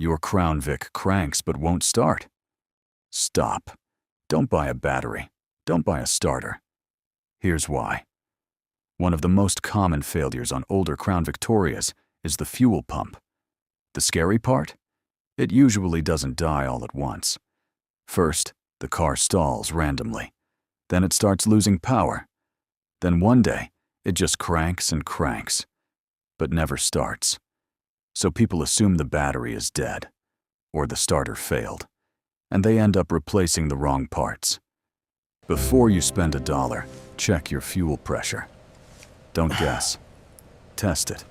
Your Crown Vic cranks but won't start. Stop. Don't buy a battery. Don't buy a starter. Here's why. One of the most common failures on older Crown Victorias is the fuel pump. The scary part? It usually doesn't die all at once. First, the car stalls randomly. Then it starts losing power. Then one day, it just cranks and cranks, but never starts. So people assume the battery is dead, or the starter failed, and they end up replacing the wrong parts. Before you spend $1, check your fuel pressure. Don't guess. Test it.